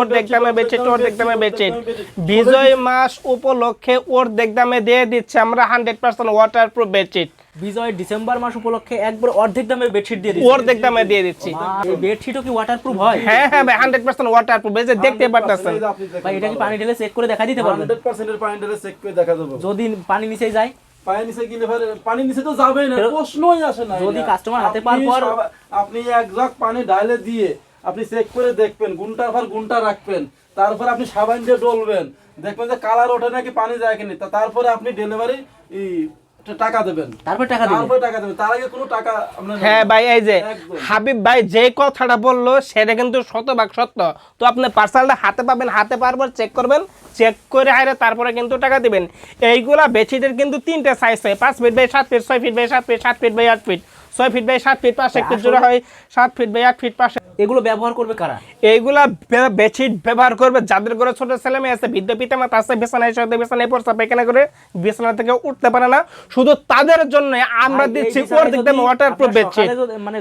অর্ধেক দামে বেচে বিজয় মাস উপলক্ষে অর্ধেক দামে দিয়ে দিচ্ছে আমরা 100% ওয়াটারপ্রুফ বেডশিট। বিজয় ডিসেম্বর মাস উপলক্ষে একবার অর্ধেক দামে বেডশিট দিয়ে দিচ্ছি। অর্ধেক দামে দিয়ে দিচ্ছি। এই বেডশিটও কি ওয়াটারপ্রুফ হয়? হ্যাঁ হ্যাঁ ভাই 100% ওয়াটারপ্রুফ। এই যে দেখতে পাচ্ছেন ভাই এটা কি পানি ঢেলে চেক করে দেখা দিতে পারবেন? 100% এর পানি ঢেলে চেক করে দেখা দেব। যদি পানি নিচে যায়, পানি নিচে গেলে পানি নিচে তো যাবেই না, প্রশ্নই আসে না। যদি কাস্টমার হাতে পাওয়ার পর আপনি এক জগ পানি ঢালে দিয়ে আপনি চেক করে দেখবেন, গুণটার পর গুণটা রাখবেন, তারপর আপনি সাবান দিয়ে ডলবেন, দেখবেন যে কালার ওঠে নাকি পানি যায় কিনা, তারপরে আপনি ডেলিভারি টাকা দেবেন, তারপর টাকা দেবেন, তার আগে কোনো টাকা আপনার। হ্যাঁ ভাই এই যে হাবিব ভাই যে কথাটা বললো সেটা কিন্তু শতভাগ সত্য। তো আপনি পার্সেলটা হাতে পাবেন, হাতে পারবার চেক করবেন, চেক করে হাইরে তারপরে কিন্তু টাকা দিবেন। এইগুলা বেডশিটের কিন্তু 3টে সাইজ হয়, 5 feet by 7 feet, 6 feet by 7 feet, 7 feet by 8 feet, 6 feet by 7 feet, 5 feet জোড়া হয় 7 ফিট বাই 8 ফিট 5। এগুলো ব্যবহার করবে কারা? এইগুলা বেডশিট ব্যবহার করবে যাদের ঘরে ছোট ছেলে মেয়ে আছে, বৃদ্ধ পিতামাতা আছে, বিছানায় শুয়ে বিছানায় পড়ছে পায়খানা করে বিছানা থেকে উঠতে পারে না, শুধু তাদের জন্য আমরা দিচ্ছি অর্ধেক দামে ওয়াটারপ্রুফ বেডশিট। মানে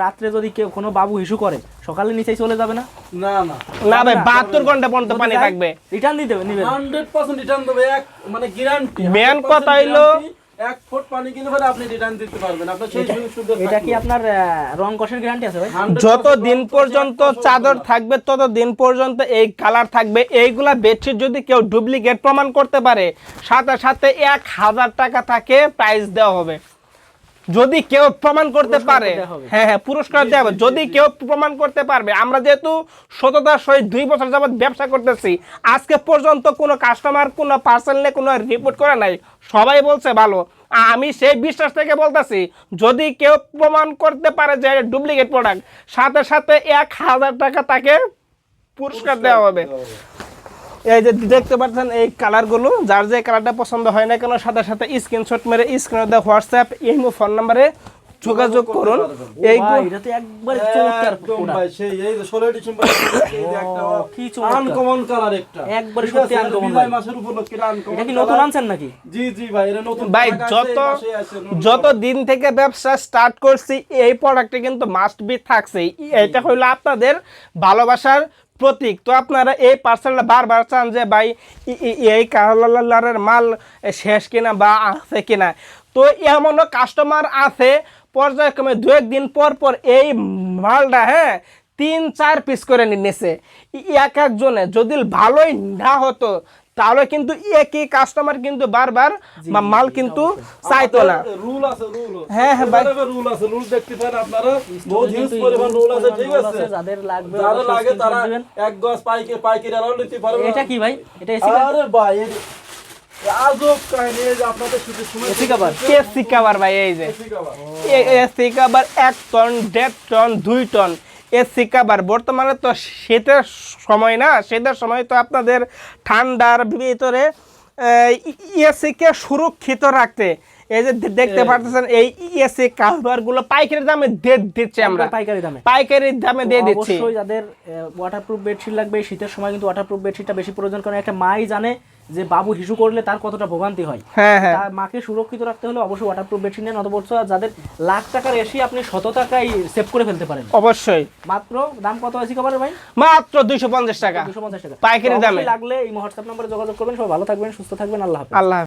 রাত্রে যদি কেউ কোনো বাবু হিসু করে সকালে নিচেই চলে যাবে না? না না না ভাই 72 ঘন্টা পর্যন্ত পানি থাকবে। রিটার্ন দিতে হবে, নিবেন 100% রিটার্ন দেবে, এক মানে গ্যারান্টি। মেন কথা হইলো 1 ফুট পানি কিনে পরে আপনি রিটার্ন দিতে পারবেন, আপনার সেই সুযোগ। এটা কি আপনার রং কষের গ্যারান্টি আছে ভাই? যতদিন পর্যন্ত চাদর থাকবে ততদিন পর্যন্ত এই কালার থাকবে। এইগুলা বেডশিট যদি কেউ ডুপ্লিকেট প্রমাণ করতে পারে সাথে সাথে 1000 টাকা তাকে প্রাইস দেওয়া হবে। যদি কেউ প্রমাণ করতে পারে, হ্যাঁ হ্যাঁ পুরস্কার দেওয়া হবে যদি কেউ প্রমাণ করতে পারবে। আমরা যেহেতু সততার সহিত 2 বছর যাবত ব্যবসা করতেছি, আজকে পর্যন্ত কোনো কাস্টমার কোনো পার্সেল নিয়ে কোনো রিপোর্ট করে নাই, সবাই বলছে ভালো। আমি সেই বিশ্বাস থেকে বলতেছি যদি কেউ প্রমাণ করতে পারে যে ডুপ্লিকেট প্রোডাক্ট, সাথে সাথে 1000 টাকা তাকে পুরস্কার দেওয়া হবে। এই যে দেখতে পাচ্ছেন এই কালারগুলো, যার যে কালারটা পছন্দ হয় না কেন সাথে সাথে স্ক্রিনশট মেরে স্ক্রিনে দেওয়া হোয়াটসঅ্যাপ ইমো ফোন নম্বরে যোগাযোগ করুন। এই এটা তো একবারে চমৎকার ভাই, সেই এই যে 16 ডিসেম্বর এই যে একটা কি চমৎকার আনকমন কালার, একটা একবারে সত্যি আনকমন। বিজয় মাসের উপলক্ষে আনকমন। এটা কি নতুন আনছেন নাকি? জি জি ভাই, এটা নতুন ভাই। যত দিন থেকে ব্যবসা স্টার্ট করছি এই প্রোডাক্টে কিন্তু মাস্ট বি থাকছে। এটা হইলো আপনাদের ভালোবাসার প্রতীক। তো আপনারা এই পার্সেলটা বারবার চান যে ভাই এই কালারের মাল শেষ কিনা বা আছে কিনা। তো এমনও কাস্টমার আছে পর্যায়ক্রমে 2-1 দিন পর পর এই মালটা 3-4 পিস করে নিয়েছে এক একজনে। যদি ভালোই না হতো তাহলে কিন্তু একই কাস্টমার কিন্তু বারবার মাল কিন্তু চাইতো না। রুল আছে, রুল। হ্যাঁ হ্যাঁ ভাই, রুল আছে, রুল দেখতে পারেন আপনারা, বহুত হিউজ পরিমাণ রুল আছে, ঠিক আছে? যাদের লাগবে যারা লাগে তারা এক গজ পাইকারি আরো নিতে পারবে। এটা কি ভাই? এটা এসি? আরে ভাই আজব কাহিনী, এই যে আপনাদের শুধু সময় এসি কভার, এসি কভার ভাই। এই যে AC cover, AC cover 1 ton 1.5 ton 2 ton AC cover. বর্তমানে তো শীতের সময় না, শীতের সময় তো আপনাদের ঠান্ডার ভিতরে এসিকে সুরক্ষিত রাখতে এই যে দেখতে পাচ্ছেন এই এসি কভারগুলো পাইকারি দামে দিচ্ছি আমরা, পাইকারি দামে দিয়ে দিচ্ছি। অবশ্যই যাদের ওয়াটারপ্রুফ বেডশিট লাগবে শীতের সময় কিন্তু ওয়াটারপ্রুফ বেডশিটটা বেশি প্রয়োজন, কারণ একটা মাই জানে যে বাবু হিসু করলে তার কতটা ভোগান্তি হয়। হ্যাঁ হ্যাঁ, তার মাকে সুরক্ষিত রাখতে হলে অবশ্যই ওয়াটারপ্রুফ বেডশিট নেন। অথবা যাদের লাখ টাকার এসি আপনি 100 টাকায় সেভ করে ফেলতে পারেন। অবশ্যই। মাত্র দাম কত এসি কভারের ভাই? মাত্র 250 টাকা 250 টাকা পাইকারি দামে। লাগলে এই হোয়াটসঅ্যাপ নম্বরে যোগাযোগ করবেন। সবাই ভালো থাকবেন, সুস্থ থাকবেন। আল্লাহ হাফেজ। আল্লাহ।